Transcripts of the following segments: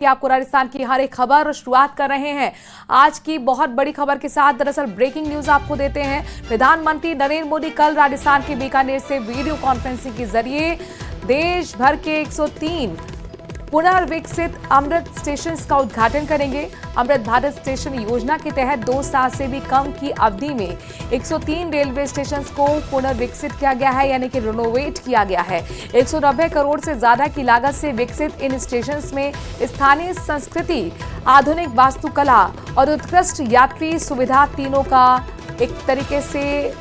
आपको राजस्थान की हर एक खबर शुरुआत कर रहे हैं। आज की बहुत बड़ी खबर के साथ दरअसल ब्रेकिंग न्यूज आपको देते हैं। प्रधानमंत्री नरेंद्र मोदी कल राजस्थान के बीकानेर से वीडियो कॉन्फ्रेंसिंग के जरिए देश भर के 103 पुनर्विकसित अमृत स्टेशन का उद्घाटन करेंगे। अमृत भारत स्टेशन योजना के तहत 2 साल से भी कम की अवधि में 103 रेलवे स्टेशन को पुनर्विकसित किया गया है, यानी कि रिनोवेट किया गया है। 190 करोड़ से ज्यादा की लागत से विकसित इन स्टेशन में स्थानीय संस्कृति, आधुनिक वास्तुकला और उत्कृष्ट यात्री सुविधा तीनों का एक तरीके से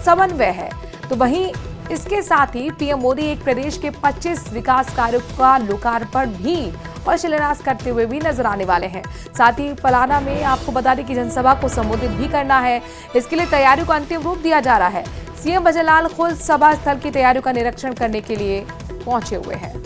समन्वय है। तो वहीं इसके साथ ही पीएम मोदी एक प्रदेश के 25 विकास कार्यों का लोकार्पण भी और शिलान्यास करते हुए भी नजर आने वाले हैं। साथ ही पलाना में आपको बता दें कि जनसभा को संबोधित भी करना है। इसके लिए तैयारियों को अंतिम रूप दिया जा रहा है। सीएम भजनलाल खुद सभा स्थल की तैयारियों का निरीक्षण करने के लिए पहुंचे हुए हैं।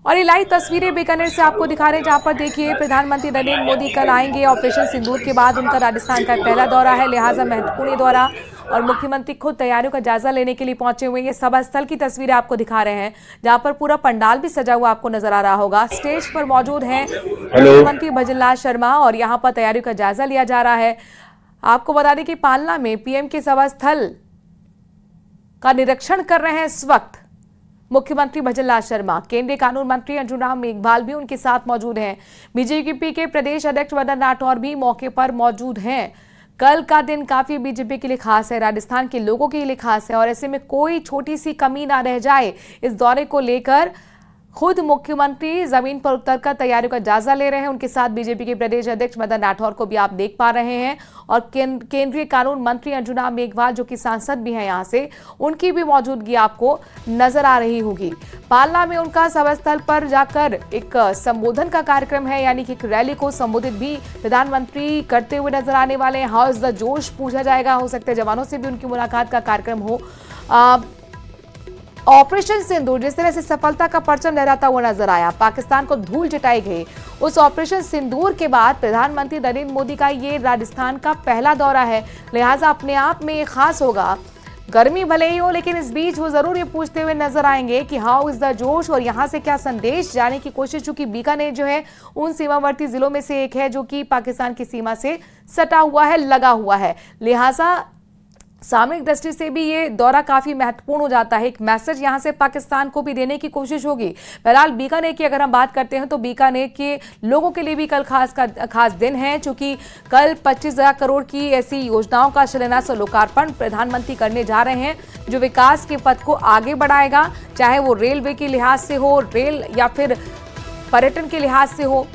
और ये लाइव तस्वीरें बीकानेर से आपको दिखा रहे हैं, जहां पर देखिए प्रधानमंत्री नरेंद्र मोदी कल आएंगे। ऑपरेशन सिंदूर के बाद उनका राजस्थान का पहला दौरा है, लिहाजा महत्वपूर्ण दौरा, और मुख्यमंत्री खुद तैयारियों का जायजा लेने के लिए पहुंचे हुए। ये सभा स्थल की तस्वीरें आपको दिखा रहे हैं, जहां पर पूरा पंडाल भी सजा हुआ आपको नजर आ रहा होगा। स्टेज पर मौजूद हैं मुख्यमंत्री भजनलाल शर्मा और यहाँ पर तैयारियों का जायजा लिया जा रहा है। आपको बता दें कि पालना में पीएम के सभा स्थल का निरीक्षण कर रहे हैं इस वक्त मुख्यमंत्री भजनलाल शर्मा। केंद्रीय कानून मंत्री अर्जुन मेघवाल भी उनके साथ मौजूद हैं। बीजेपी के प्रदेश अध्यक्ष मदन राठौर भी मौके पर मौजूद हैं। कल का दिन काफी बीजेपी के लिए खास है, राजस्थान के लोगों के लिए खास है, और ऐसे में कोई छोटी सी कमी ना रह जाए, इस दौरे को लेकर खुद मुख्यमंत्री जमीन पर उतरकर तैयारियों का जायजा ले रहे हैं। उनके साथ बीजेपी के प्रदेश अध्यक्ष मदन राठौर को भी आप देख पा रहे हैं, और केंद्रीय कानून मंत्री अर्जुन मेघवाल जो कि सांसद भी हैं यहां से, उनकी भी मौजूदगी आपको नजर आ रही होगी। पालना में उनका सभा स्थल पर जाकर एक संबोधन का कार्यक्रम है, यानी कि एक रैली को संबोधित भी प्रधानमंत्री करते हुए नजर आने वाले हैं। हाउ इज द जोश पूछा जाएगा, हो सकता है जवानों से भी उनकी मुलाकात का कार्यक्रम हो। ऑपरेशन सिंदूर जिस तरह से सफलता का परचम लहराता हुआ नजर आया, पाकिस्तान को धूल चटाई गई, उस ऑपरेशन सिंदूर के बाद प्रधानमंत्री नरेंद्र मोदी का ये राजस्थान का पहला दौरा है, लिहाजा अपने आप में ये खास होगा। गर्मी भले ही हो, लेकिन इस बीच वो जरूर ये पूछते हुए नजर आएंगे कि हाउ इज द जोश, और यहाँ से क्या संदेश जाने की कोशिश, चूंकि बीकानेर जो है उन सीमावर्ती जिलों में से एक है जो कि पाकिस्तान की सीमा से सटा हुआ है, लगा हुआ है, लिहाजा सामरिक दृष्टि से भी ये दौरा काफी महत्वपूर्ण हो जाता है। एक मैसेज यहां से पाकिस्तान को भी देने की कोशिश होगी। बहरहाल बीकानेर की अगर हम बात करते हैं तो बीकानेर के लोगों के लिए भी कल खास दिन है, क्योंकि कल 25,000 करोड़ की ऐसी योजनाओं का शिलान्यास और लोकार्पण प्रधानमंत्री करने जा रहे हैं, जो विकास के पथ को आगे बढ़ाएगा, चाहे वो रेलवे के लिहाज से हो, रेल या फिर पर्यटन के लिहाज से हो,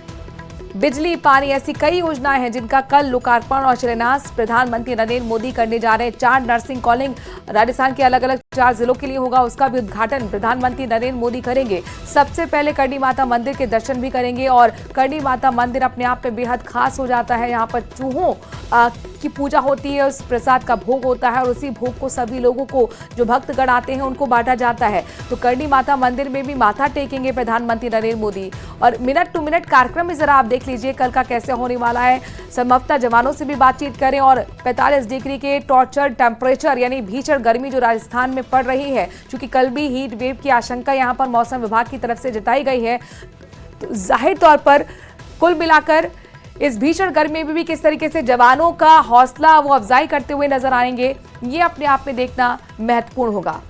बिजली, पानी, ऐसी कई योजनाएं हैं जिनका कल लोकार्पण और शिलान्यास प्रधानमंत्री नरेंद्र मोदी करने जा रहे हैं। 4 नर्सिंग कॉलेज राजस्थान के अलग अलग 4 जिलों के लिए होगा, उसका भी उद्घाटन प्रधानमंत्री नरेंद्र मोदी करेंगे। सबसे पहले करणी माता मंदिर के दर्शन भी करेंगे, और करणी माता मंदिर अपने आप में बेहद खास हो जाता है। यहाँ पर चूहों की पूजा होती है, उस प्रसाद का भोग होता है, और उसी भोग को सभी लोगों को जो भक्तगण आते हैं उनको बांटा जाता है। तो करणी माता मंदिर में भी माथा टेकेंगे प्रधानमंत्री नरेंद्र मोदी, और मिनट टू मिनट कार्यक्रम में जरा आप देख लीजिए कल का कैसे होने वाला है। संभवतः जवानों से भी बातचीत करें, और 45 डिग्री के टॉर्चर टेम्परेचर यानी भीषण गर्मी जो राजस्थान में पड़ रही है, क्योंकि कल भी हीट वेव की आशंका यहाँ पर मौसम विभाग की तरफ से जताई गई है, तो जाहिर तौर पर कुल मिलाकर इस भीषण गर्मी में भी किस तरीके से जवानों का हौसला वो अफजाई करते हुए नजर आएंगे, ये अपने आप में देखना महत्वपूर्ण होगा।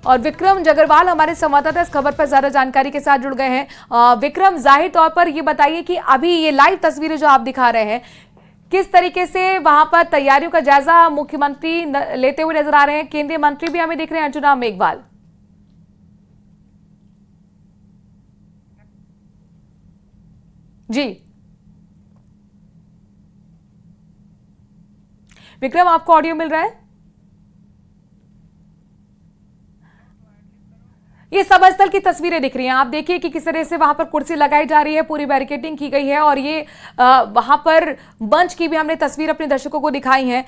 और विक्रम जगरवाल हमारे संवाददाता इस खबर पर ज्यादा जानकारी के साथ जुड़ गए हैं। विक्रम, जाहिर तौर पर ये बताइए कि अभी ये लाइव तस्वीरें जो आप दिखा रहे हैं, किस तरीके से वहां पर तैयारियों का जायजा मुख्यमंत्री लेते हुए नजर आ रहे हैं? केंद्रीय मंत्री भी हमें दिख रहे हैं, अर्जुन मेघवाल। जी विक्रम, आपको ऑडियो मिल रहा है? ये सभा स्थल की तस्वीरें दिख रही हैं, आप देखिए कि किस तरह से वहां पर कुर्सी लगाई जा रही है, पूरी बैरिकेडिंग की गई है, और ये वहां पर मंच की भी हमने तस्वीर अपने दर्शकों को दिखाई है।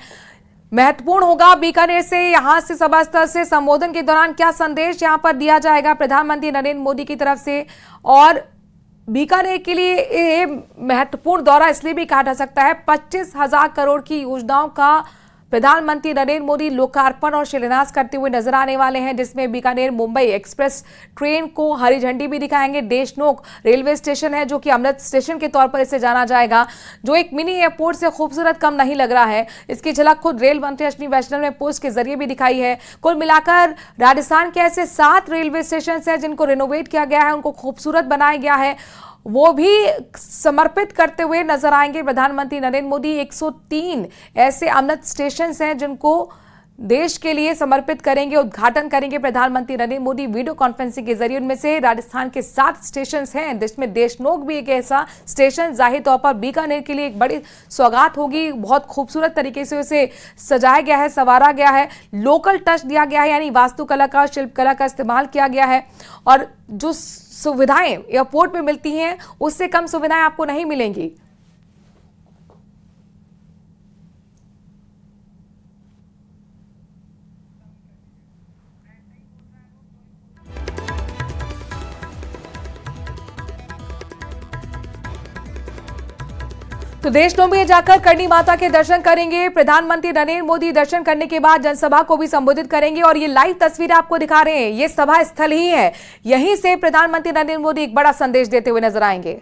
महत्वपूर्ण होगा बीकानेर से, यहां से सभा स्थल से संबोधन के दौरान क्या संदेश यहां पर दिया जाएगा प्रधानमंत्री नरेंद्र मोदी की तरफ से, और बीकानेर के लिए ये महत्वपूर्ण दौरा इसलिए भी कहा जा सकता है, 25,000 करोड़ की योजनाओं का प्रधानमंत्री नरेंद्र मोदी लोकार्पण और शिलान्यास करते हुए नजर आने वाले हैं, जिसमें बीकानेर मुंबई एक्सप्रेस ट्रेन को हरी झंडी भी दिखाएंगे। देशनोक रेलवे स्टेशन है जो कि अमृत स्टेशन के तौर पर इसे जाना जाएगा, जो एक मिनी एयरपोर्ट से खूबसूरत कम नहीं लग रहा है। इसकी झलक खुद रेल मंत्री अश्विनी वैष्णव ने पोस्ट के जरिए भी दिखाई है। कुल मिलाकर राजस्थान के ऐसे 7 रेलवे स्टेशन हैं जिनको रिनोवेट किया गया है, उनको खूबसूरत बनाया गया है, वो भी समर्पित करते हुए नजर आएंगे प्रधानमंत्री नरेंद्र मोदी। 103 ऐसे अमृत स्टेशन हैं जिनको देश के लिए समर्पित करेंगे, उद्घाटन करेंगे प्रधानमंत्री नरेंद्र मोदी वीडियो कॉन्फ्रेंसिंग के जरिए। उनमें से राजस्थान के 7 स्टेशन हैं, जिसमें देशनोक भी एक ऐसा स्टेशन जाहिर तौर पर बीकानेर के लिए एक बड़ी सौगात होगी। बहुत खूबसूरत तरीके से उसे सजाया गया है, संवारा गया है, लोकल टच दिया गया है, यानी वास्तुकला का, शिल्पकला का इस्तेमाल किया गया है। और जो सुविधाएं एयरपोर्ट में मिलती हैं उससे कम सुविधाएं आपको नहीं मिलेंगी। तो देशनोक में जाकर करणी माता के दर्शन करेंगे प्रधानमंत्री नरेंद्र मोदी। दर्शन करने के बाद जनसभा को भी संबोधित करेंगे और ये लाइव तस्वीरें आपको दिखा रहे हैं, ये सभा स्थल ही है, यहीं से प्रधानमंत्री नरेंद्र मोदी एक बड़ा संदेश देते हुए नजर आएंगे।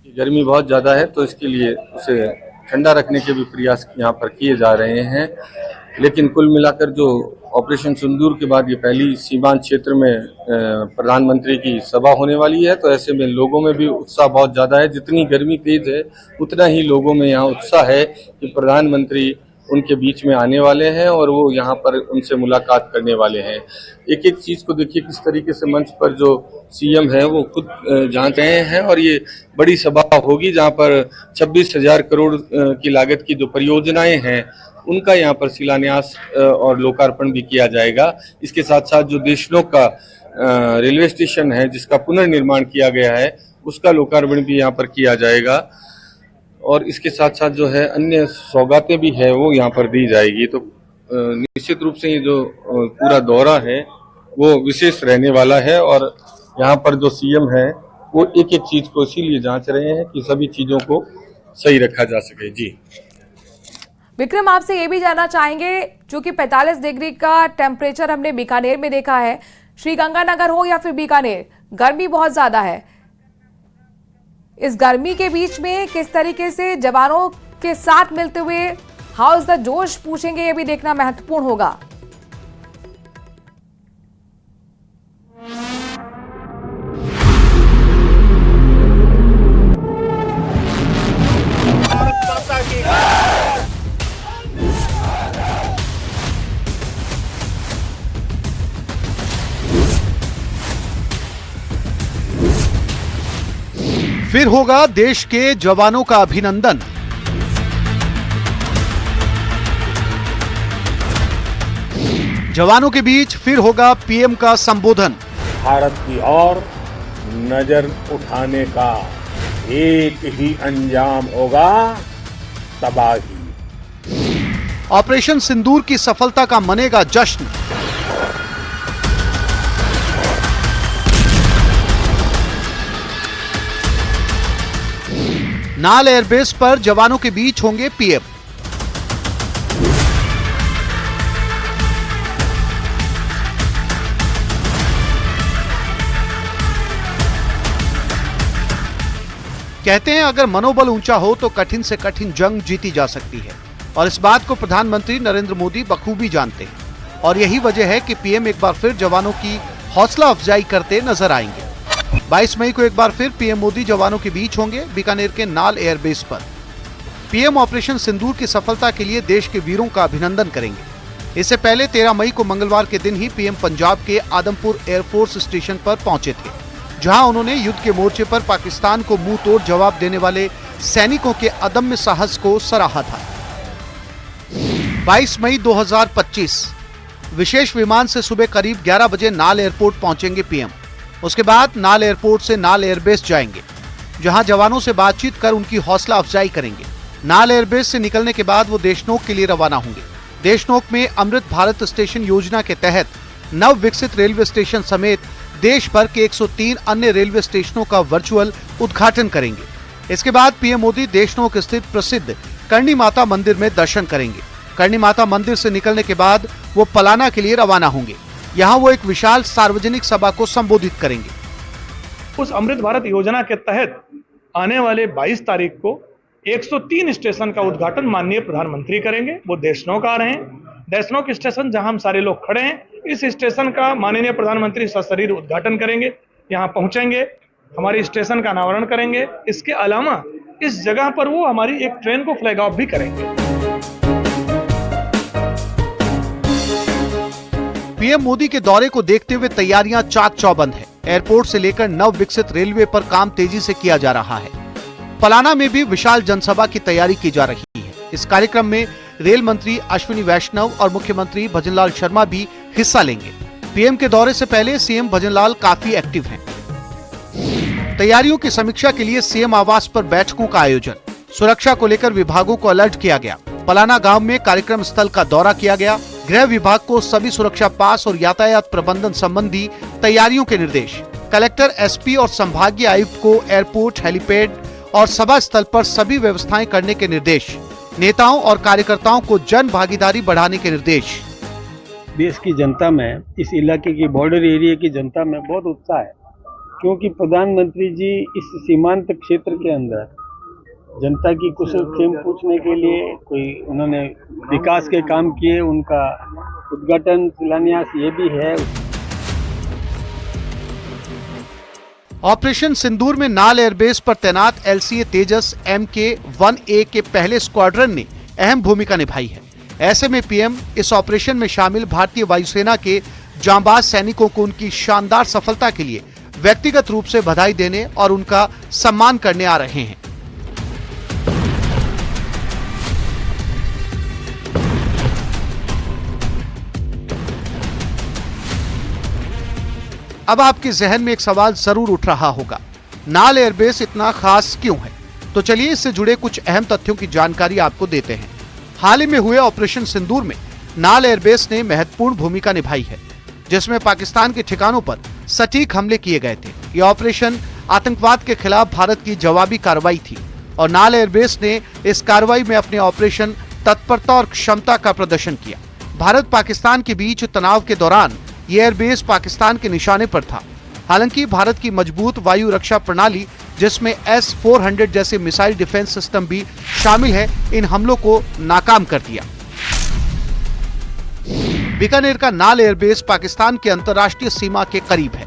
गर्मी बहुत ज्यादा है तो इसके लिए उसे ठंडा रखने के भी प्रयास यहाँ पर किए जा रहे हैं, लेकिन कुल मिलाकर जो ऑपरेशन सिंदूर के बाद ये पहली सीमांत क्षेत्र में प्रधानमंत्री की सभा होने वाली है, तो ऐसे में लोगों में भी उत्साह बहुत ज़्यादा है। जितनी गर्मी तेज है उतना ही लोगों में यहाँ उत्साह है कि प्रधानमंत्री उनके बीच में आने वाले हैं और वो यहाँ पर उनसे मुलाकात करने वाले हैं। एक एक चीज़ को देखिए किस तरीके से मंच पर जो सीएम है वो खुद जांच रहे हैं और ये बड़ी सभा होगी जहाँ पर 26,000 करोड़ की लागत की जो परियोजनाएं हैं उनका यहाँ पर शिलान्यास और लोकार्पण भी किया जाएगा। इसके साथ साथ जो देशनोक का रेलवे स्टेशन है जिसका पुनर्निर्माण किया गया है उसका लोकार्पण भी यहाँ पर किया जाएगा और इसके साथ साथ जो है अन्य सौगातें भी है वो यहाँ पर दी जाएगी। तो निश्चित रूप से ये जो पूरा दौरा है वो विशेष रहने वाला है और यहाँ पर जो सीएम है वो एक एक चीज को इसीलिए जांच रहे हैं कि सभी चीजों को सही रखा जा सके। जी विक्रम, आपसे ये भी जानना चाहेंगे, चूंकि 45 डिग्री का टेम्परेचर हमने बीकानेर में देखा है, श्रीगंगानगर हो या फिर बीकानेर, गर्मी बहुत ज्यादा है। इस गर्मी के बीच में किस तरीके से जवानों के साथ मिलते हुए हाउ इज द जोश पूछेंगे, ये भी देखना महत्वपूर्ण होगा। फिर होगा देश के जवानों का अभिनंदन। जवानों के बीच फिर होगा पीएम का संबोधन। भारत की ओर नजर उठाने का एक ही अंजाम होगा, तबाही। ऑपरेशन सिंदूर की सफलता का मनेगा जश्न। नाल एयरबेस पर जवानों के बीच होंगे पीएम। कहते हैं अगर मनोबल ऊंचा हो तो कठिन से कठिन जंग जीती जा सकती है और इस बात को प्रधानमंत्री नरेंद्र मोदी बखूबी जानते हैं और यही वजह है कि पीएम एक बार फिर जवानों की हौसला अफजाई करते नजर आएंगे। 22 मई को एक बार फिर पीएम मोदी जवानों के बीच होंगे बीकानेर के नाल एयरबेस पर। पीएम ऑपरेशन सिंदूर की सफलता के लिए देश के वीरों का अभिनंदन करेंगे। इससे पहले 13 मई को मंगलवार के दिन ही पीएम पंजाब के आदमपुर एयरफोर्स स्टेशन पर पहुंचे थे, जहां उन्होंने युद्ध के मोर्चे पर पाकिस्तान को मुंह तोड़ जवाब देने वाले सैनिकों के अदम्य साहस को सराहा था। 22 मई 2025 विशेष विमान से सुबह करीब 11 बजे नाल एयरपोर्ट पहुंचेंगे पीएम। उसके बाद नाल एयरपोर्ट से नाल एयरबेस जाएंगे, जहां जवानों से बातचीत कर उनकी हौसला अफजाई करेंगे। नाल एयरबेस से निकलने के बाद वो देशनोक के लिए रवाना होंगे। देशनोक में अमृत भारत स्टेशन योजना के तहत नव विकसित रेलवे स्टेशन समेत देश भर के 103 अन्य रेलवे स्टेशनों का वर्चुअल उद्घाटन करेंगे। इसके बाद पीएम मोदी देशनोक स्थित प्रसिद्ध करणी माता मंदिर में दर्शन करेंगे। करणी माता मंदिर से निकलने के बाद वो पलाना के लिए रवाना होंगे। यहाँ वो एक विशाल सार्वजनिक सभा को संबोधित करेंगे। उस अमृत भारत योजना के तहत आने वाले 22 तारीख को 103 स्टेशन का उद्घाटन माननीय प्रधानमंत्री करेंगे। वो देशनोक आ रहे हैं। देशनोक स्टेशन जहां हम सारे लोग खड़े हैं, इस स्टेशन का माननीय प्रधानमंत्री सशरीर उद्घाटन करेंगे। यहाँ पहुंचेंगे, हमारे स्टेशन का अनावरण करेंगे। इसके अलावा इस जगह पर वो हमारी एक ट्रेन को फ्लैग ऑफ भी करेंगे। पीएम मोदी के दौरे को देखते हुए तैयारियां चाक चौबंद है। एयरपोर्ट से लेकर नव विकसित रेलवे पर काम तेजी से किया जा रहा है। पलाना में भी विशाल जनसभा की तैयारी की जा रही है। इस कार्यक्रम में रेल मंत्री अश्विनी वैष्णव और मुख्यमंत्री भजनलाल शर्मा भी हिस्सा लेंगे। पीएम के दौरे से पहले सीएम भजनलाल काफी एक्टिव हैं। तैयारियों की समीक्षा के लिए सीएम आवास पर बैठकों का आयोजन, सुरक्षा को लेकर विभागों को अलर्ट किया गया। पलाना गांव में कार्यक्रम स्थल का दौरा किया गया। गृह विभाग को सभी सुरक्षा पास और यातायात प्रबंधन संबंधी तैयारियों के निर्देश। कलेक्टर, एसपी और संभागीय आयुक्त को एयरपोर्ट, हेलीपैड और सभा स्थल पर सभी व्यवस्थाएं करने के निर्देश। नेताओं और कार्यकर्ताओं को जन भागीदारी बढ़ाने के निर्देश। देश की जनता में, इस इलाके की बॉर्डर एरिया की जनता में बहुत उत्साह है, क्योंकि प्रधानमंत्री जी इस सीमांत क्षेत्र के अंदर जनता की कुशल क्षेम पूछने के लिए कोई उन्होंने विकास के काम किए, उनका उद्घाटन शिलान्यास ये भी है। ऑपरेशन सिंदूर में नाल एयरबेस पर तैनात LCA तेजस MK-1A के पहले स्क्वाड्रन ने अहम भूमिका निभाई है। ऐसे में पीएम इस ऑपरेशन में शामिल भारतीय वायुसेना के जांबाज सैनिकों को उनकी शानदार सफलता के लिए व्यक्तिगत रूप से बधाई देने और उनका सम्मान करने आ रहे हैं। अब आपके जहन में एक सवाल जरूर उठ रहा होगा, नाल एयरबेस इतना खास क्यों है? तो चलिए इससे जुड़े कुछ अहम तथ्यों की जानकारी आपको देते हैं। हाल ही में हुए ऑपरेशन सिंदूर में नाल एयरबेस ने महत्वपूर्ण भूमिका निभाई है, जिसमें पाकिस्तान के ठिकानों पर सटीक हमले किए गए थे। यह ऑपरेशन आतंकवाद के खिलाफ भारत की जवाबी कार्रवाई थी और नाल एयरबेस ने इस कार्रवाई में अपने ऑपरेशन तत्परता और क्षमता का प्रदर्शन किया। भारत पाकिस्तान के बीच तनाव के दौरान ये एयरबेस पाकिस्तान के निशाने पर था। हालांकि भारत की मजबूत वायु रक्षा प्रणाली, जिसमें S-400 जैसे मिसाइल डिफेंस सिस्टम भी शामिल है, इन हमलों को नाकाम कर दिया। बीकानेर का नाल एयरबेस पाकिस्तान के अंतर्राष्ट्रीय सीमा के करीब है।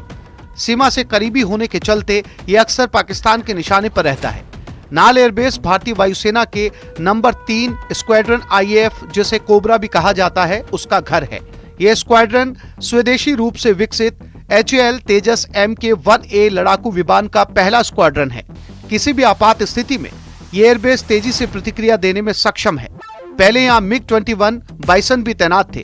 सीमा से करीबी होने के चलते ये अक्सर पाकिस्तान के निशाने पर रहता है। नाल एयरबेस भारतीय वायुसेना के नंबर 3 स्क्वाड्रन IAF, जिसे कोबरा भी कहा जाता है, उसका घर है। यह स्क्वाड्रन स्वदेशी रूप से विकसित HAL तेजस MK-1A लड़ाकू विमान का पहला स्क्वाड्रन है। किसी भी आपात स्थिति में यह एयरबेस तेजी से प्रतिक्रिया देने में सक्षम है। पहले यहाँ MiG-21 बाइसन भी तैनात थे।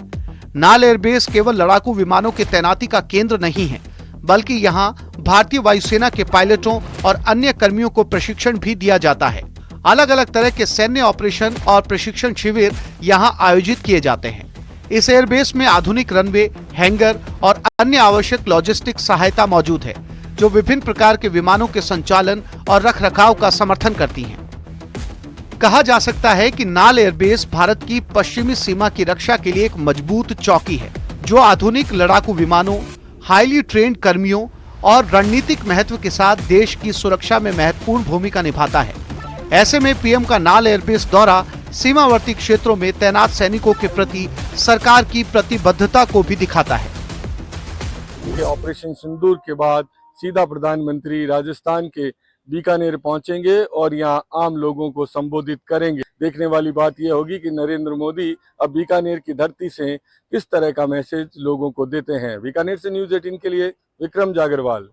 नाल एयरबेस केवल लड़ाकू विमानों के तैनाती का केंद्र नहीं है, बल्कि यहाँ भारतीय वायुसेना के पायलटों और अन्य कर्मियों को प्रशिक्षण भी दिया जाता है। अलग अलग तरह के सैन्य ऑपरेशन और प्रशिक्षण शिविर यहाँ आयोजित किए जाते हैं। इस एयरबेस में आधुनिक रनवे, हैंगर और अन्य आवश्यक लॉजिस्टिक सहायता मौजूद है, जो विभिन्न प्रकार के विमानों के संचालन और रखरखाव का समर्थन करती हैं। कहा जा सकता है कि नाल एयरबेस भारत की पश्चिमी सीमा की रक्षा के लिए एक मजबूत चौकी है, जो आधुनिक लड़ाकू विमानों, हाईली ट्रेन्ड कर्मियों और रणनीतिक महत्व के साथ देश की सुरक्षा में महत्वपूर्ण भूमिका निभाता है। ऐसे में पीएम का नाल एयरबेस दौरा सीमावर्ती क्षेत्रों में तैनात सैनिकों के प्रति सरकार की प्रतिबद्धता को भी दिखाता है। ऑपरेशन सिंदूर के बाद सीधा प्रधानमंत्री राजस्थान के बीकानेर पहुंचेंगे और यहां आम लोगों को संबोधित करेंगे। देखने वाली बात यह होगी कि नरेंद्र मोदी अब बीकानेर की धरती से किस तरह का मैसेज लोगों को देते हैं। बीकानेर से न्यूज़ 18 के लिए विक्रम जागरवाल।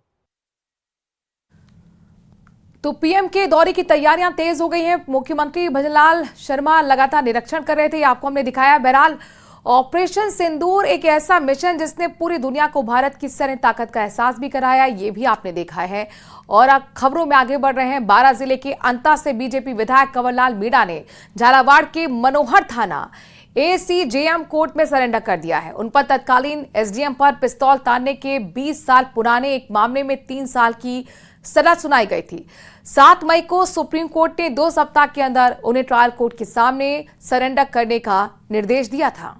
तो पीएम के दौरे की तैयारियां तेज हो गई हैं। मुख्यमंत्री भजनलाल शर्मा लगातार निरीक्षण कर रहे थे, आपको हमने दिखाया। बहरहाल ऑपरेशन सिंदूर एक ऐसा मिशन जिसने पूरी दुनिया को भारत की सैन्य ताकत का एहसास भी कराया, ये भी आपने देखा है। और अब खबरों में आगे बढ़ रहे हैं। 12 जिले के अंता से बीजेपी विधायक कंवरलाल मीणा ने झालावाड़ के मनोहर थाना ACJM कोर्ट में सरेंडर कर दिया है। उन पर तत्कालीन SDM पर पिस्तौल तानने के 20 साल पुराने एक मामले में 3 साल की सजा सुनाई गई थी। 7 मई को सुप्रीम कोर्ट ने 2 सप्ताह के अंदर उन्हें ट्रायल कोर्ट के सामने सरेंडर करने का निर्देश दिया था।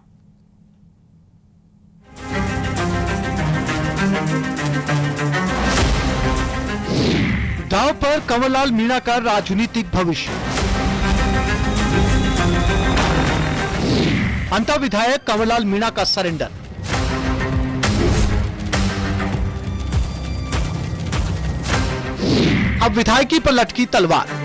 दांव पर कंवरलाल मीणा का राजनीतिक भविष्य। अंता विधायक कंवरलाल मीणा का सरेंडर। अब विधायकी पर लटकी तलवार।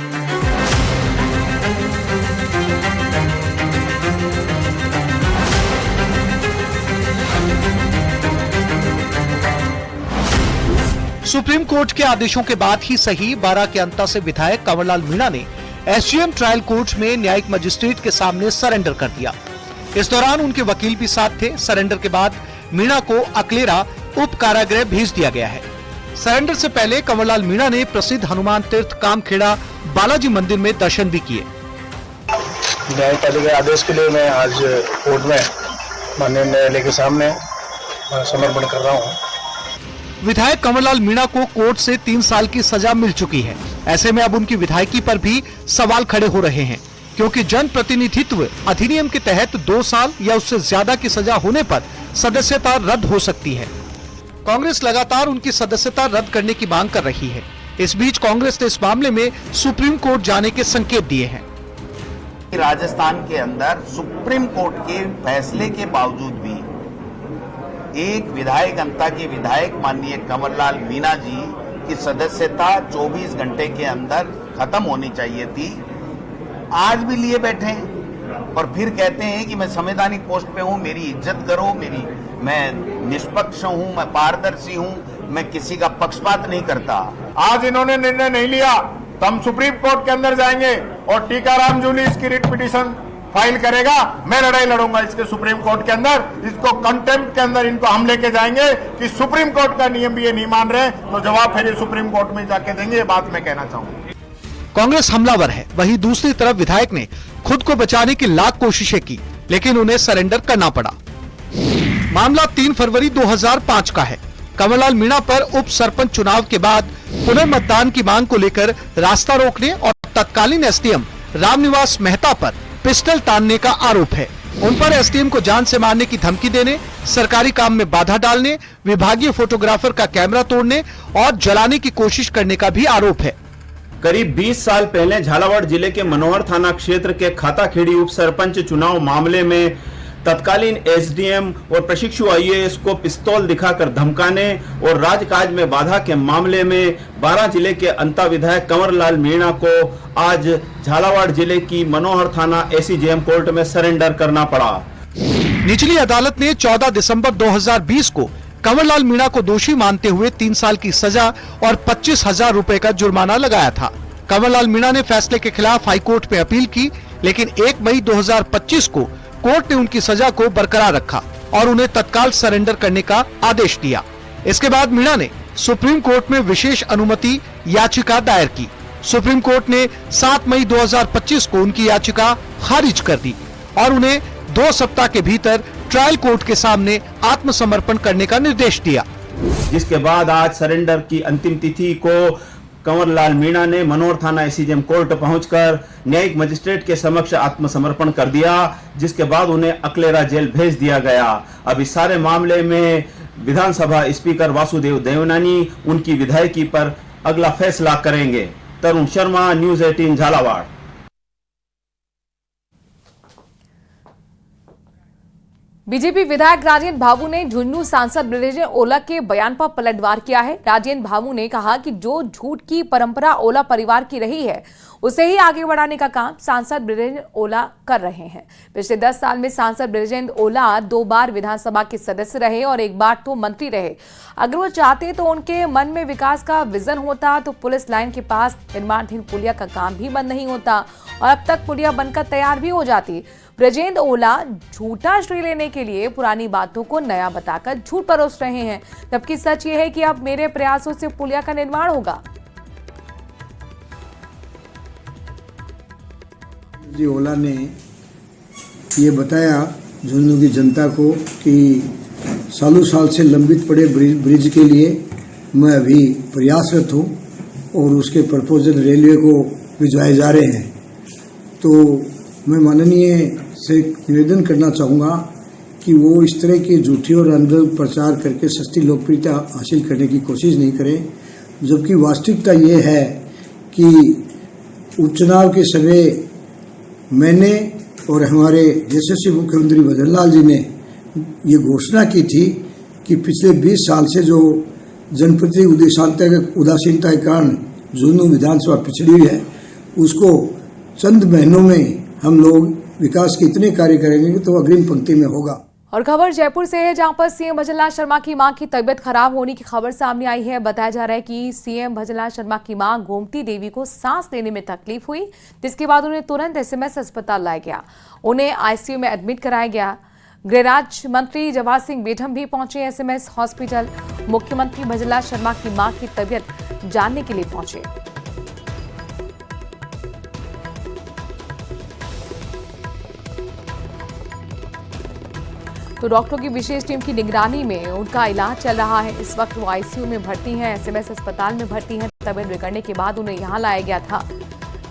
सुप्रीम कोर्ट के आदेशों के बाद ही सही 12 के अंता से विधायक कंवरलाल मीणा ने एसजीएम ट्रायल कोर्ट में न्यायिक मजिस्ट्रेट के सामने सरेंडर कर दिया। इस दौरान उनके वकील भी साथ थे। सरेंडर के बाद मीणा को अकलेरा उप कारागृह भेज दिया गया है। सरेंडर से पहले कंवरलाल मीणा ने प्रसिद्ध हनुमान तीर्थ कामखेड़ा बालाजी मंदिर में दर्शन भी किए। न्यायपालिका के आदेश के लिए मैं आज कोर्ट में माननीय न्यायालय के सामने समर्पण कर रहा हूँ। विधायक कंवरलाल मीणा को कोर्ट से 3 साल की सजा मिल चुकी है। ऐसे में अब उनकी विधायकी पर भी सवाल खड़े हो रहे हैं, क्योंकि जन प्रतिनिधित्व अधिनियम के तहत 2 साल या उससे ज्यादा की सजा होने पर सदस्यता रद्द हो सकती है। कांग्रेस लगातार उनकी सदस्यता रद्द करने की मांग कर रही है। इस बीच कांग्रेस ने इस मामले में सुप्रीम कोर्ट जाने के संकेत दिए हैं। राजस्थान के अंदर सुप्रीम कोर्ट के फैसले के बावजूद भी एक विधायक अंता के विधायक माननीय कंवरलाल मीणा जी की सदस्यता 24 घंटे के अंदर खत्म होनी चाहिए थी। आज भी लिए बैठे हैं और फिर कहते हैं कि मैं संवैधानिक पोस्ट पे हूं, मेरी इज्जत करो, मैं निष्पक्ष हूं, मैं पारदर्शी हूं, मैं किसी का पक्षपात नहीं करता। आज इन्होंने निर्णय नहीं लिया तो हम सुप्रीम कोर्ट के अंदर जाएंगे और टीकाराम जूली इसकी रिट पिटीशन फाइल करेगा। मैं लड़ाई लड़ूंगा इसके सुप्रीम कोर्ट के अंदर। इसको कंटेम्प्ट के अंदर इनको हम लेके जाएंगे कि सुप्रीम कोर्ट का नियम भी ये नहीं मान रहे, तो जवाब फिर सुप्रीम कोर्ट में जाके देंगे। ये बात मैं कहना चाहूंगा। कांग्रेस हमलावर है, वहीं दूसरी तरफ विधायक ने खुद को बचाने की लाख कोशिशें की, लेकिन उन्हें सरेंडर करना पड़ा। मामला 3 फरवरी 2005 का है। कंवरलाल मीणा पर उप सरपंच चुनाव के बाद पुनर्मतदान की मांग को लेकर रास्ता रोकने और तत्कालीन एसडीएम रामनिवास मेहता पर पिस्टल तानने का आरोप है। उन पर एसडीएम को जान से मारने की धमकी देने, सरकारी काम में बाधा डालने, विभागीय फोटोग्राफर का कैमरा तोड़ने और जलाने की कोशिश करने का भी आरोप है। करीब 20 साल पहले झालावाड़ जिले के मनोहर थाना क्षेत्र के खाताखेड़ी उप सरपंच चुनाव मामले में तत्कालीन एसडीएम और प्रशिक्षु आईएएस को पिस्तौल दिखाकर धमकाने और राजकाज में बाधा के मामले में 12 जिले के अंता विधायक कंवरलाल मीणा को आज झालावाड़ जिले की मनोहर थाना एसीजेएम कोर्ट में सरेंडर करना पड़ा। निचली अदालत ने 14 दिसंबर 2020 को कंवरलाल मीणा को दोषी मानते हुए 3 साल की सजा और 25,000 रुपए का जुर्माना लगाया था। कंवरलाल मीणा ने फैसले के खिलाफ हाईकोर्ट में अपील की, लेकिन 1 मई 2025 को कोर्ट ने उनकी सजा को बरकरार रखा और उन्हें तत्काल सरेंडर करने का आदेश दिया। इसके बाद मीणा ने सुप्रीम कोर्ट में विशेष अनुमति याचिका दायर की। सुप्रीम कोर्ट ने 7 मई 2025 को उनकी याचिका खारिज कर दी और उन्हें 2 सप्ताह के भीतर ट्रायल कोर्ट के सामने आत्मसमर्पण करने का निर्देश दिया। जिसके बाद आज सरेंडर की अंतिम तिथि को कंवरलाल मीणा ने मनोहर थाना एसीजेएम कोर्ट पहुंचकर न्यायिक मजिस्ट्रेट के समक्ष आत्मसमर्पण कर दिया, जिसके बाद उन्हें अकलेरा जेल भेज दिया गया। अब इस सारे मामले में विधानसभा स्पीकर वासुदेव देवनानी उनकी विधायकी पर अगला फैसला करेंगे। तरुण शर्मा, न्यूज़ 18 झालावाड़। बीजेपी विधायक राजेंद्र भावु ने झुंझुनू सांसद ब्रजेंद्र ओला के बयान पर पलटवार किया है। राजेंद्र भावु ने कहा कि जो झूठ की परंपरा ओला परिवार की रही है, उसे ही आगे बढ़ाने का काम सांसद ब्रजेंद्र ओला कर रहे हैं। पिछले 10 साल में सांसद ब्रजेंद्र ओला 2 बार विधानसभा के सदस्य रहे और 1 बार तो मंत्री रहे। अगर वो चाहते तो उनके मन में विकास का विजन होता तो पुलिस लाइन के पास निर्माणाधीन पुलिया का काम भी बंद नहीं होता और अब तक पुलिया बनकर तैयार भी हो जाती। ब्रजेंद्र ओला झूठा श्रेय लेने के लिए पुरानी बातों को नया बताकर झूठ परोस रहे हैं, जबकि सच ये है कि अब मेरे प्रयासों से पुलिया का निर्माण होगा। जी ओला ने ये बताया झुंझुनू की जनता को कि सालों साल से लंबित पड़े ब्रिज के लिए मैं अभी प्रयासरत हूँ और उसके प्रपोजल रेलवे को भिजवाए जा रहे हैं। तो मैं माननीय से निवेदन करना चाहूँगा कि वो इस तरह के झूठी और अंधे प्रचार करके सस्ती लोकप्रियता हासिल करने की कोशिश नहीं करें, जबकि वास्तविकता ये है कि उपचुनाव के समय मैंने और हमारे यशस्वी मुख्यमंत्री भजन लाल जी ने ये घोषणा की थी कि पिछले 20 साल से जो जनप्रतिनिधि उदासीनता के कारण झुंझुनू विधानसभा पिछड़ी हुई है, उसको चंद महीनों में हम लोग विकास के इतने कार्य करेंगे तो अग्रिम पंक्ति में होगा। और खबर जयपुर से है, जहां पर सीएम भजनलाल शर्मा की मां की तबीयत खराब होने की खबर सामने आई है। बताया जा रहा है कि सीएम भजनलाल शर्मा की मां गोमती देवी को सांस लेने में तकलीफ हुई, जिसके बाद उन्हें तुरंत एसएमएस अस्पताल लाया गया। उन्हें आईसीयू में एडमिट कराया गया। गृहराज मंत्री जवाहर सिंह बेढम भी पहुंचे एसएमएस हॉस्पिटल। मुख्यमंत्री भजनलाल शर्मा की मां की तबीयत जानने के लिए पहुंचे। तो डॉक्टरों की विशेष टीम की निगरानी में उनका इलाज चल रहा है। इस वक्त वो आईसीयू में भर्ती हैं, एसएमएस अस्पताल में भर्ती हैं। तबीयत बिगड़ने के बाद उन्हें यहां लाया गया था।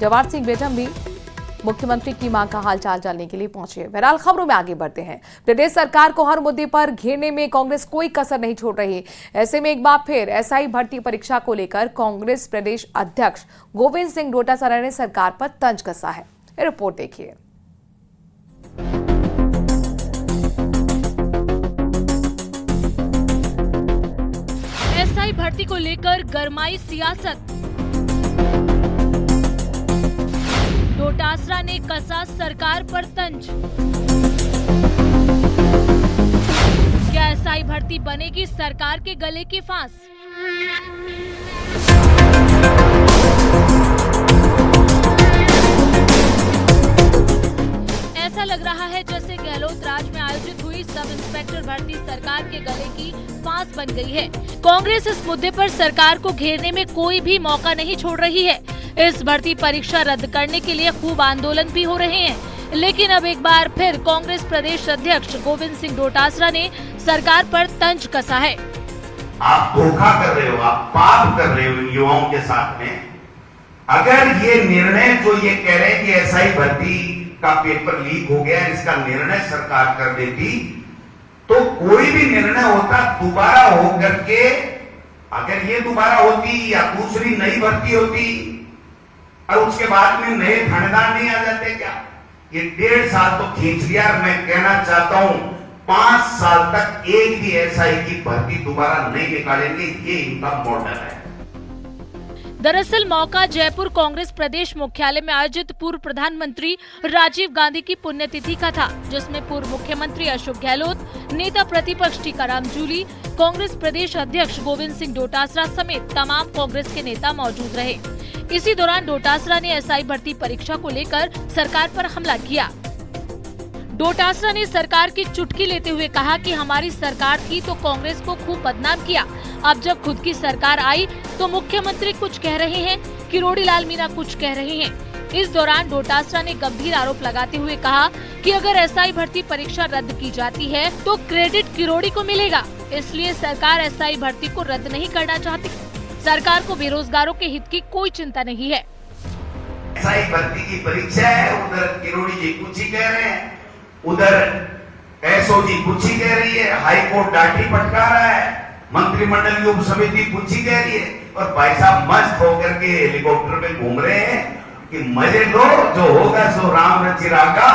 जवाहर सिंह बेढम भी मुख्यमंत्री की मां का हालचाल जानने के लिए पहुंचे। बहरहाल खबरों में आगे बढ़ते हैं। प्रदेश सरकार को हर मुद्दे पर घेरने में कांग्रेस कोई कसर नहीं छोड़ रही। ऐसे में एक बार फिर एसआई भर्ती परीक्षा को लेकर कांग्रेस प्रदेश अध्यक्ष गोविंद सिंह डोटासरा ने सरकार पर तंज कसा है। रिपोर्ट देखिए। एसआई भर्ती को लेकर गरमाई सियासत। डोटासरा ने कसा सरकार पर तंज। क्या एसआई भर्ती बनेगी सरकार के गले की फांस? ऐसा लग रहा है जैसे गहलोत राज में आयोजित हुई सब इंस्पेक्टर भर्ती सरकार के गले की फांस बन गई है। कांग्रेस इस मुद्दे पर सरकार को घेरने में कोई भी मौका नहीं छोड़ रही है। इस भर्ती परीक्षा रद्द करने के लिए खूब आंदोलन भी हो रहे हैं, लेकिन अब एक बार फिर कांग्रेस प्रदेश अध्यक्ष गोविंद सिंह डोटासरा ने सरकार पर तंज कसा है। आप धोखा कर रहे हो, आप पाप कर रहे हो युवाओं के साथ में। अगर ये निर्णय जो ये कह रहे हैं कि एसआई भर्ती का पेपर लीक हो गया, इसका निर्णय सरकार कर देती तो कोई भी निर्णय होता दोबारा हो करके, अगर ये दोबारा होती या दूसरी नई भर्ती होती और उसके बाद में नए थानेदार नहीं आ जाते क्या? ये 1.5 साल तो खींच लिया। मैं कहना चाहता हूं 5 साल तक एक भी एसआई की भर्ती दोबारा नहीं निकालेंगे, ये इनका मॉडल है। दरअसल मौका जयपुर कांग्रेस प्रदेश मुख्यालय में आयोजित पूर्व प्रधानमंत्री राजीव गांधी की पुण्यतिथि का था, जिसमें पूर्व मुख्यमंत्री अशोक गहलोत, नेता प्रतिपक्ष टीकाराम जूली, कांग्रेस प्रदेश अध्यक्ष गोविंद सिंह डोटासरा समेत तमाम कांग्रेस के नेता मौजूद रहे। इसी दौरान डोटासरा ने एसआई भर्ती परीक्षा को लेकर सरकार पर हमला किया। डोटासरा ने सरकार की चुटकी लेते हुए कहा कि हमारी सरकार थी तो कांग्रेस को खूब बदनाम किया। अब जब खुद की सरकार आई तो मुख्यमंत्री कुछ कह रहे हैं, किरोड़ी लाल मीणा कुछ कह रहे हैं। इस दौरान डोटासरा ने गंभीर आरोप लगाते हुए कहा कि अगर एसआई भर्ती परीक्षा रद्द की जाती है तो क्रेडिट किरोड़ी को मिलेगा, इसलिए सरकार एसआई भर्ती को रद्द नहीं करना चाहती। सरकार को बेरोजगारों के हित की कोई चिंता नहीं है। एसआई भर्ती की परीक्षा है, उधर किरोड़ी जी कुछ ही कह रहे हैं, उधर एसओजी कुछ ही कह रही है, हाई कोर्ट डांटी फटका रहा है, मंत्रिमंडल की उप समिति कुछ ही कह रही है, और भाई साहब मस्त होकर के हेलीकॉप्टर में घूम रहे हैं कि मजे लो, जो होगा सो राम रचिरागा।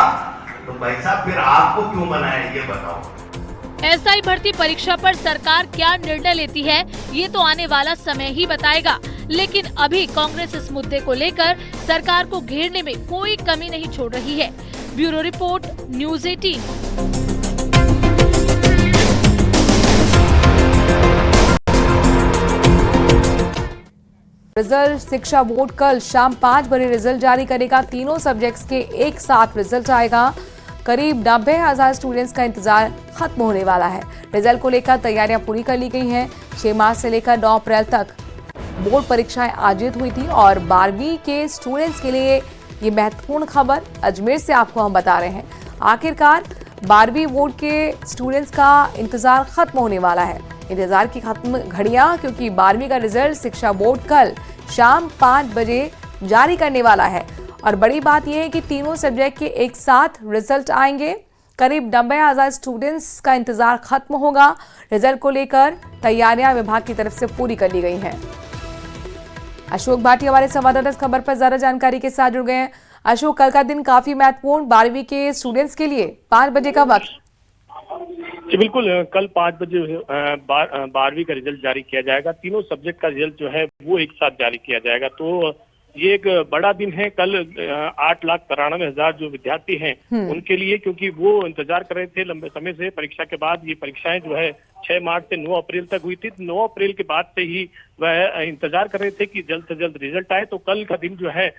तो भाई साहब फिर आपको क्यों बनाया, ये बताओ। एसआई भर्ती परीक्षा पर सरकार क्या निर्णय लेती है ये तो आने वाला समय ही बताएगा, लेकिन अभी कांग्रेस इस मुद्दे को लेकर सरकार को घेरने में कोई कमी नहीं छोड़ रही है। Bureau report, news 18। रिजल्ट शिक्षा बोर्ड कल शाम 5 बजे रिजल्ट जारी करेगा। तीनों सब्जेक्ट्स के एक साथ रिजल्ट आएगा। करीब 90,000 स्टूडेंट्स का इंतजार खत्म होने वाला है। रिजल्ट को लेकर तैयारियां पूरी कर ली गई हैं। 6 मार्च से लेकर 9 अप्रैल तक बोर्ड परीक्षाएं आयोजित हुई थी और 12वीं के स्टूडेंट्स के लिए ये महत्वपूर्ण खबर अजमेर से आपको हम बता रहे हैं। आखिरकार 12वीं बोर्ड के स्टूडेंट्स का इंतजार खत्म होने वाला है। इंतजार की खत्म घड़ियां, क्योंकि 12वीं का रिजल्ट शिक्षा बोर्ड कल शाम 5 बजे जारी करने वाला है। और बड़ी बात यह है कि तीनों सब्जेक्ट के एक साथ रिजल्ट आएंगे। करीब 90,000 स्टूडेंट्स का इंतजार खत्म होगा। रिजल्ट को लेकर तैयारियां विभाग की तरफ से पूरी कर ली गई हैं। अशोक भाटी हमारे संवाददाता इस खबर पर ज्यादा जानकारी के साथ जुड़ गए हैं। अशोक, कल का दिन काफी महत्वपूर्ण 12वीं के स्टूडेंट्स के लिए 5 बजे का वक्त। जी बिल्कुल, कल 5 बजे 12वीं का रिजल्ट जारी किया जाएगा। तीनों सब्जेक्ट का रिजल्ट जो है वो एक साथ जारी किया जाएगा। तो ये एक बड़ा दिन है कल 8,93,000 जो विद्यार्थी हैं उनके लिए, क्योंकि वो इंतजार कर रहे थे लंबे समय से परीक्षा के बाद। ये परीक्षाएं जो है 6 मार्च से 9 अप्रैल तक हुई थी। 9 अप्रैल के बाद से ही वह इंतजार कर रहे थे कि जल्द से जल्द रिजल्ट आए। तो कल का दिन जो है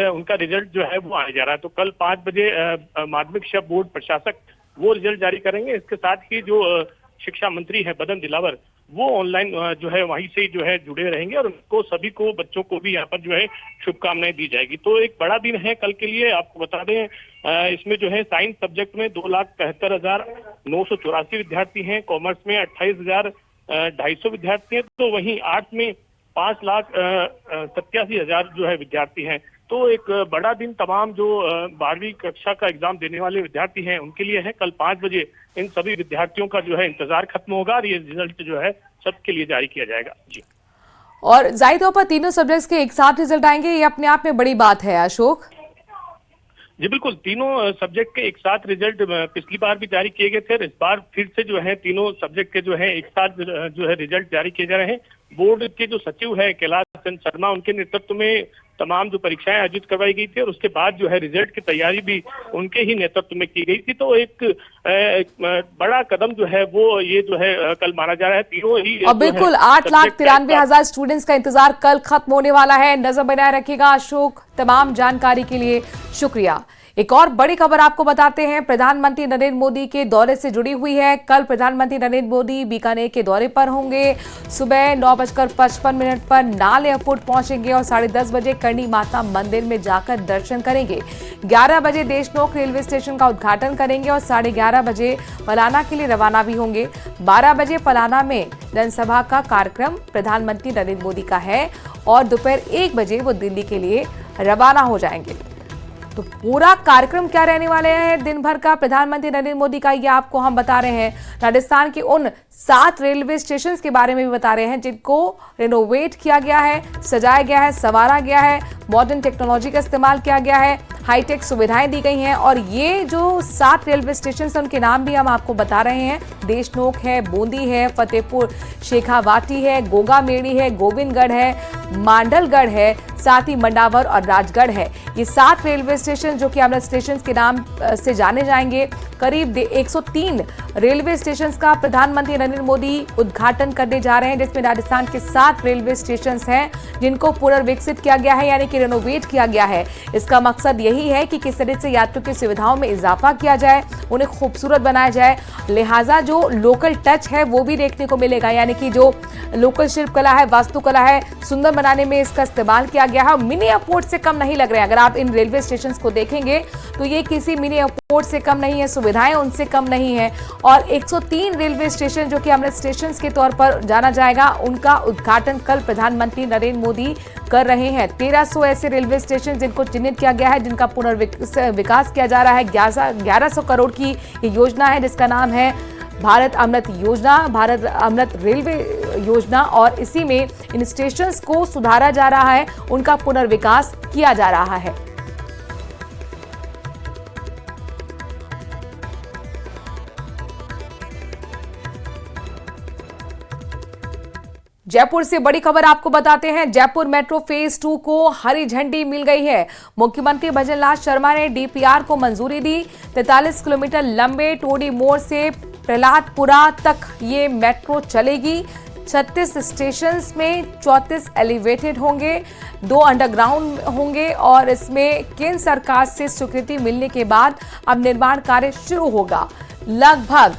उनका रिजल्ट जो है वो आने जा रहा है। तो कल 5 बजे माध्यमिक शिक्षा बोर्ड प्रशासक वो रिजल्ट जारी करेंगे। इसके साथ ही जो शिक्षा मंत्री है बदन दिलावर, वो ऑनलाइन जो है वहीं से जो है जुड़े रहेंगे और उनको सभी को बच्चों को भी यहाँ पर जो है शुभकामनाएं दी जाएगी। तो एक बड़ा दिन है कल के लिए। आपको बता दें इसमें जो है साइंस सब्जेक्ट में 2,73,984 विद्यार्थी हैं, कॉमर्स में 28,250 विद्यार्थी हैं, तो वहीं आर्ट्स में 5,87,000 जो है विद्यार्थी हैं। तो एक बड़ा दिन तमाम जो 12वीं कक्षा का एग्जाम देने वाले विद्यार्थी हैं उनके लिए है। कल 5 बजे इन सभी विद्यार्थियों का जो है इंतजार खत्म होगा और ये रिजल्ट जो है सबके लिए जारी किया जाएगा। जी, और जाहिर तौर पर तीनों सब्जेक्ट्स के एक साथ रिजल्ट आएंगे, ये अपने आप में बड़ी बात है अशोक। जी बिल्कुल, तीनों सब्जेक्ट के एक साथ रिजल्ट पिछली बार भी जारी किए गए थे। इस बार फिर से जो है तीनों सब्जेक्ट के जो है एक साथ जो है रिजल्ट जारी किए जा रहे हैं। बोर्ड के जो सचिव है कैलाश चंद्र शर्मा, उनके नेतृत्व में तमाम जो परीक्षाएं आयोजित करवाई गई थी और उसके बाद जो है रिजल्ट की तैयारी भी उनके ही नेतृत्व में की गई थी। तो एक बड़ा कदम जो है वो ये जो है कल माना जा रहा है। तीनों ही और बिल्कुल 8,93,000 स्टूडेंट्स का इंतजार कल खत्म होने वाला है। नजर बनाए रखिएगा अशोक। तमाम जानकारी के लिए शुक्रिया। एक और बड़ी खबर आपको बताते हैं, प्रधानमंत्री नरेंद्र मोदी के दौरे से जुड़ी हुई है। कल प्रधानमंत्री नरेंद्र मोदी बीकानेर के दौरे पर होंगे। सुबह 9:55 पर नाल एयरपोर्ट पहुंचेंगे और 10:30 बजे करणी माता मंदिर में जाकर दर्शन करेंगे। 11 बजे देशनोक रेलवे स्टेशन का उद्घाटन करेंगे और 11:30 बजे पलाना के लिए रवाना भी होंगे। 12 बजे पलाना में जनसभा का कार्यक्रम प्रधानमंत्री नरेंद्र मोदी का है और दोपहर 1 बजे वो दिल्ली के लिए रवाना हो जाएंगे। तो पूरा कार्यक्रम क्या रहने वाले हैं दिन भर का प्रधानमंत्री नरेंद्र मोदी का, ये आपको हम बता रहे हैं। राजस्थान के उन 7 रेलवे स्टेशन के बारे में भी बता रहे हैं जिनको रिनोवेट किया गया है, सजाया गया है, संवारा गया है, मॉडर्न टेक्नोलॉजी का इस्तेमाल किया गया है, हाईटेक सुविधाएं दी गई हैं। और ये जो 7 रेलवे स्टेशन हैं उनके नाम भी हम आपको बता रहे हैं। देशनोक है, बूंदी है, फतेहपुर शेखावाटी है, गोगामेड़ी है, गोविंदगढ़ है, मांडलगढ़ है, साथ ही मंडावर और राजगढ़ है। ये 7 रेलवे स्टेशन जो कि अमृत स्टेशन के नाम से जाने जाएंगे। करीब 103 रेलवे स्टेशन का प्रधानमंत्री नरेंद्र मोदी उद्घाटन करने जा रहे हैं, जिसमें राजस्थान के 7 रेलवे स्टेशन हैं जिनको पुनर्विकसित किया गया है, यानी कि रेनोवेट किया गया है। इसका मकसद यही है कि किस तरह से यात्रियों की सुविधाओं में इजाफा किया जाए, उन्हें खूबसूरत बनाया जाए। लिहाजा जो लोकल टच है वो भी देखने को मिलेगा, यानी कि जो लोकल शिल्पकला है, वास्तुकला है, सुंदर बनाने में इसका इस्तेमाल किया गया है। मिनी एयरपोर्ट से कम नहीं लग रहे हैं। अगर आप इन रेलवे स्टेशन को देखेंगे तो ये किसी मिनी एयरपोर्ट से कम नहीं है, सुविधाएं उनसे कम नहीं है। और 103 रेलवे स्टेशन जो कि अमृत स्टेशन के तौर पर जाना जाएगा, उनका उद्घाटन कल प्रधानमंत्री नरेंद्र मोदी कर रहे हैं। 1300 ऐसे रेलवे स्टेशन जिनको चिन्हित किया गया है, जिनका पुनर्विकास किया जा रहा है। 1100 करोड़ की ये योजना है जिसका नाम है भारत अमृत योजना, भारत अमृत रेलवे योजना। और इसी में इन स्टेशंस को सुधारा जा रहा है, उनका पुनर्विकास किया जा रहा है। जयपुर से बड़ी खबर आपको बताते हैं। जयपुर मेट्रो फेज 2 को हरी झंडी मिल गई है। मुख्यमंत्री भजनलाल शर्मा ने डीपीआर को मंजूरी दी। 43 किलोमीटर लंबे टोडी मोड़ से प्रहलादपुरा तक ये मेट्रो चलेगी। 36 स्टेशन में 34 एलिवेटेड होंगे, 2 अंडरग्राउंड होंगे और इसमें केंद्र सरकार से स्वीकृति मिलने के बाद अब निर्माण कार्य शुरू होगा। लगभग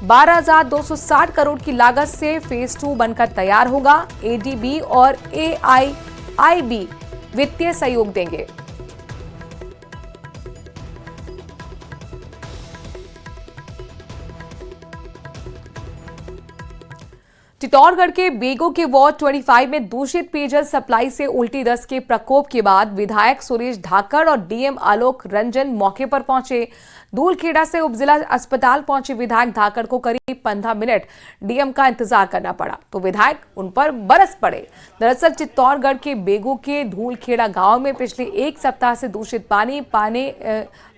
12,260 करोड़ की लागत से फेज 2 बनकर तैयार होगा। एडीबी और एआईआईबी वित्तीय सहयोग देंगे। चित्तौड़गढ़ के बेगू के वार्ड 25 में दूषित पेयजल सप्लाई से उल्टी दस्त के प्रकोप के बाद विधायक सुरेश धाकड़ और डीएम आलोक रंजन मौके पर पहुंचे। धूलखेड़ा से उपजिला अस्पताल पहुंचे विधायक धाकड़ को करीब 15 मिनट डीएम का इंतजार करना पड़ा तो विधायक उन पर बरस पड़े। दरअसल चित्तौड़गढ़ के बेगू के धूलखेड़ा गांव में पिछले एक सप्ताह से दूषित पानी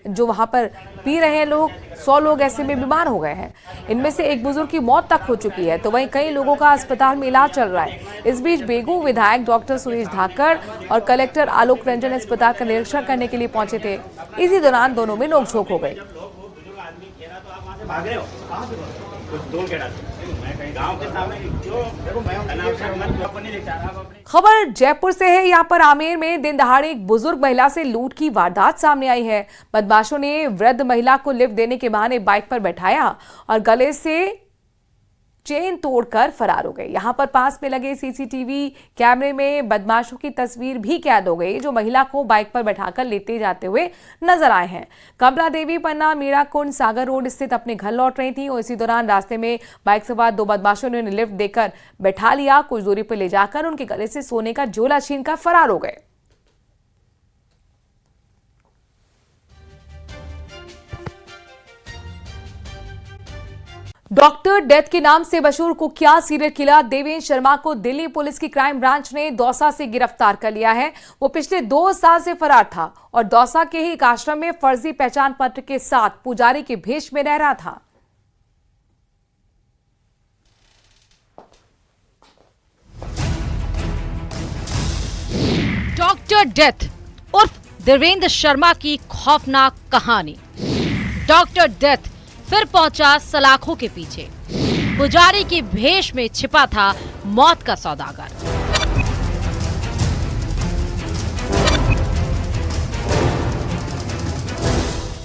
जो वहां पर पी रहे हैं लोग, 100 लोग ऐसे में बीमार हो गए हैं। इनमें से एक बुजुर्ग की मौत तक हो चुकी है तो वहीं कई लोगों का अस्पताल में इलाज चल रहा है। इस बीच बेगू विधायक डॉक्टर सुरेश धाकड़ और कलेक्टर आलोक रंजन अस्पताल का निरीक्षण करने के लिए पहुंचे थे। इसी दौरान दोनों में नोकझोंक हो गई। खबर जयपुर से है। यहाँ पर आमेर में दिन दहाड़े एक बुजुर्ग महिला से लूट की वारदात सामने आई है। बदमाशों ने वृद्ध महिला को लिफ्ट देने के बहाने बाइक पर बैठाया और गले से चेन तोड़कर फरार हो गए। यहाँ पर पास में लगे सीसीटीवी कैमरे में बदमाशों की तस्वीर भी कैद हो गई जो महिला को बाइक पर बैठाकर लेते जाते हुए नजर आए हैं। कमला देवी पन्ना मीरा कुंड सागर रोड स्थित अपने घर लौट रही थी और इसी दौरान रास्ते में बाइक सवार 2 बदमाशों ने उन्हें लिफ्ट देकर बैठा लिया। कुछ दूरी पर ले जाकर उनके गले से सोने का झोला छीनकर फरार हो गए। डॉक्टर डेथ के नाम से मशहूर कुख्यात सीरियल किलर देवेंद्र शर्मा को दिल्ली पुलिस की क्राइम ब्रांच ने दौसा से गिरफ्तार कर लिया है। वो पिछले 2 साल से फरार था और दौसा के ही एक आश्रम में फर्जी पहचान पत्र के साथ पुजारी के भेष में रह रहा था। डॉक्टर डेथ उर्फ देवेंद्र शर्मा की खौफनाक कहानी। डॉक्टर डेथ फिर पहुंचा सलाखों के पीछे। पुजारी की भेष में छिपा था मौत का सौदागर।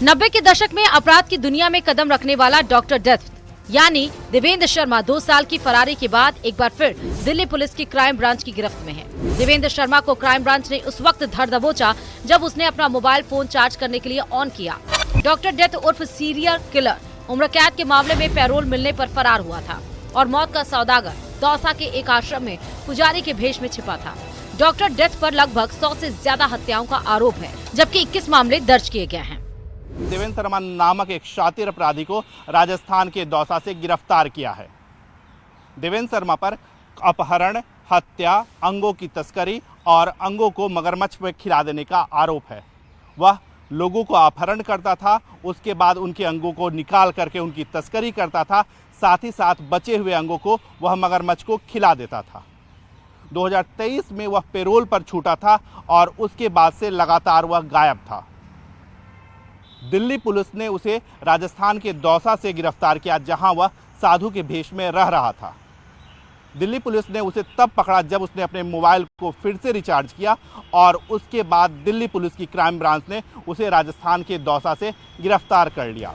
नब्बे के दशक में अपराध की दुनिया में कदम रखने वाला डॉक्टर डेथ यानी देवेंद्र शर्मा 2 साल की फरारी के बाद एक बार फिर दिल्ली पुलिस की क्राइम ब्रांच की गिरफ्त में है। देवेंद्र शर्मा को क्राइम ब्रांच ने उस वक्त धर दबोचा जब उसने अपना मोबाइल फोन चार्ज करने के लिए ऑन किया। डॉक्टर डेथ उर्फ सीरियल किलर उम्र कैद के मामले में पैरोल मिलने पर फरार हुआ था और मौत का सौदागर दौसा के एक आश्रम में पुजारी के भेष में छिपा था। डॉक्टर डेथ पर लगभग 100 से ज्यादा हत्याओं का आरोप है जबकि 21 मामले दर्ज किए गए हैं। देवेंद्र शर्मा नामक एक शातिर अपराधी को राजस्थान के दौसा से गिरफ्तार किया है। देवेंद्र शर्मा पर अपहरण, हत्या, अंगों की तस्करी और अंगों को मगरमच्छ में खिला देने का आरोप है। वह लोगों को अपहरण करता था, उसके बाद उनके अंगों को निकाल करके उनकी तस्करी करता था, साथ ही साथ बचे हुए अंगों को वह मगरमच्छ को खिला देता था। 2023 में वह पैरोल पर छूटा था और उसके बाद से लगातार वह गायब था। दिल्ली पुलिस ने उसे राजस्थान के दौसा से गिरफ्तार किया जहां वह साधु के भेष में रह रहा था। दिल्ली पुलिस ने उसे तब पकड़ा जब उसने अपने मोबाइल को फिर से रिचार्ज किया और उसके बाद दिल्ली पुलिस की क्राइम ब्रांच ने उसे राजस्थान के दौसा से गिरफ्तार कर लिया।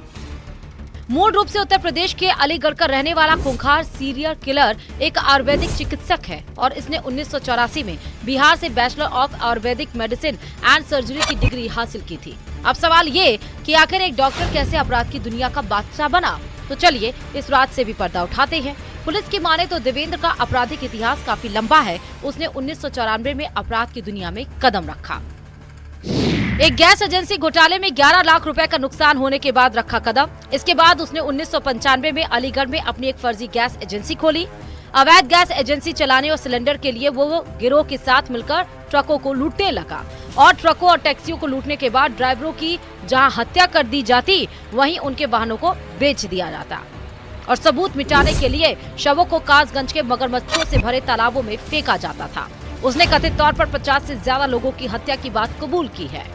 मूल रूप से उत्तर प्रदेश के अलीगढ़ का रहने वाला खूंखार सीरियल किलर एक आयुर्वेदिक चिकित्सक है और इसने 1984 में बिहार से bachelor of Ayurvedic medicine and surgery की डिग्री हासिल की थी। अब सवाल ये कि आखिर एक डॉक्टर कैसे अपराध की दुनिया का बादशाह बना, तो चलिए इस रात से भी पर्दा उठाते हैं। पुलिस की माने तो देवेंद्र का आपराधिक इतिहास काफी लंबा है। उसने 1994 में अपराध की दुनिया में कदम रखा। एक गैस एजेंसी घोटाले में 11 लाख रुपए का नुकसान होने के बाद रखा कदम। इसके बाद उसने 1995 में अलीगढ़ में अपनी एक फर्जी गैस एजेंसी खोली। अवैध गैस एजेंसी चलाने और सिलेंडर के लिए वो गिरोह के साथ मिलकर ट्रकों को लूटने लगा और ट्रकों और टैक्सियों को लूटने के बाद ड्राइवरों की जहां हत्या कर दी जाती वहीं उनके वाहनों को बेच दिया जाता और सबूत मिटाने के लिए शवों को कासगंज के मगरमच्छों से भरे तालाबों में फेंका जाता था। उसने कथित तौर पर 50 से ज्यादा लोगों की हत्या की बात कबूल की है।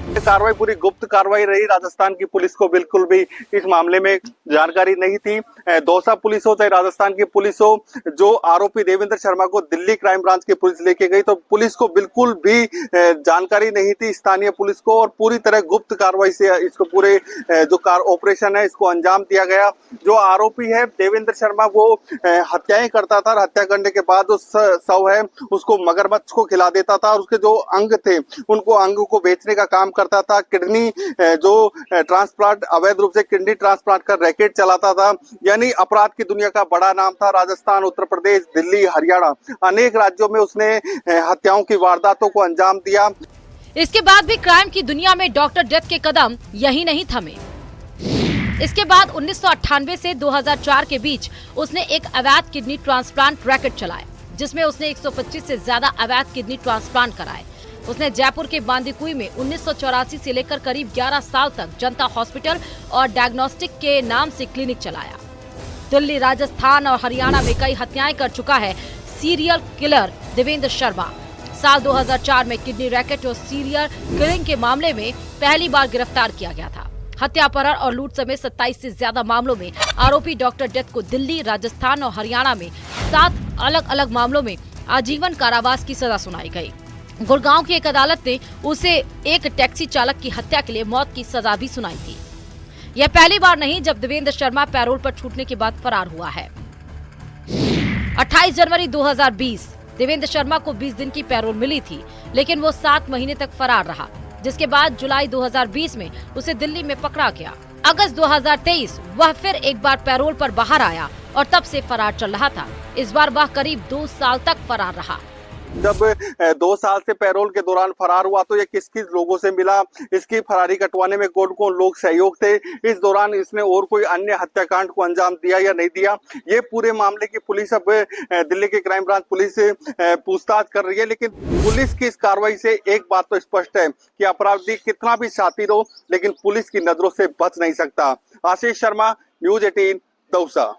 कार्रवाई पूरी गुप्त कार्रवाई रही। राजस्थान की पुलिस को बिल्कुल भी इस मामले में जानकारी नहीं थी। दौसा पुलिस हो चाहे राजस्थान की पुलिस हो, जो आरोपी देवेंद्र शर्मा को दिल्ली क्राइम ब्रांच की पुलिस लेके गई तो पुलिस को बिल्कुल भी जानकारी नहीं थी, स्थानीय पुलिस को, और पूरी तरह गुप्त कार्रवाई से इसको पूरे जो ऑपरेशन है इसको अंजाम दिया गया। जो आरोपी है देवेंद्र शर्मा वो हत्याएं करता था और हत्या करने के बाद जो शव है उसको मगरमच्छ को खिला देता था और उसके जो अंग थे उनको अंगों को बेचने का काम करता था, किडनी जो ट्रांसप्लांट, अवैध रूप से किडनी ट्रांसप्लांट का रैकेट चलाता था, यानी अपराध की दुनिया का बड़ा नाम था। राजस्थान, उत्तर प्रदेश, दिल्ली, हरियाणा, अनेक राज्यों में उसने हत्याओं की वारदातों को अंजाम दिया। इसके बाद भी क्राइम की दुनिया में डॉक्टर डेथ के कदम यही नहीं थमे। इसके बाद 1998 से 2004 के बीच उसने एक अवैध किडनी ट्रांसप्लांट रैकेट चलाया, जिसमें उसने 125 से ज्यादा अवैध किडनी ट्रांसप्लांट कराए। उसने जयपुर के बांदीकुई में 1984 से लेकर करीब 11 साल तक जनता हॉस्पिटल और डायग्नोस्टिक के नाम से क्लिनिक चलाया। दिल्ली, राजस्थान और हरियाणा में कई हत्याएं कर चुका है सीरियल किलर देवेंद्र शर्मा। साल 2004 में किडनी रैकेट और सीरियल किलिंग के मामले में पहली बार गिरफ्तार किया गया था। हत्या, अपहरण और लूट समेत 27 से ज्यादा मामलों में आरोपी डॉक्टर डेथ को दिल्ली, राजस्थान और हरियाणा में 7 अलग अलग मामलों में आजीवन कारावास की सजा सुनाई गई। गुड़गांव की एक अदालत ने उसे एक टैक्सी चालक की हत्या के लिए मौत की सजा भी सुनाई थी। यह पहली बार नहीं जब देवेंद्र शर्मा पैरोल पर छूटने के बाद फरार हुआ है। 28 जनवरी 2020 देवेंद्र शर्मा को 20 दिन की पैरोल मिली थी, लेकिन वो 7 महीने तक फरार रहा, जिसके बाद जुलाई 2020 में उसे दिल्ली में पकड़ा गया। अगस्त 2023 वह फिर एक बार पैरोल पर बाहर आया और तब से फरार चल रहा था। इस बार वह करीब 2 साल तक फरार रहा। जब 2 साल से पैरोल के दौरान फरार हुआ तो ये किस किस लोगों से मिला, इसकी फरारी कटवाने में कौन कौन लोग सहयोग थे, इस दौरान इसने और कोई अन्य हत्याकांड को अंजाम दिया या नहीं दिया, ये पूरे मामले की पुलिस अब दिल्ली की क्राइम ब्रांच पुलिस पूछताछ कर रही है। लेकिन पुलिस की इस कार्रवाई से एक बात तो स्पष्ट है कि अपराधी कितना भी शातिर हो, लेकिन पुलिस की नजरों से बच नहीं सकता। आशीष शर्मा, न्यूज़ 18, दौसा।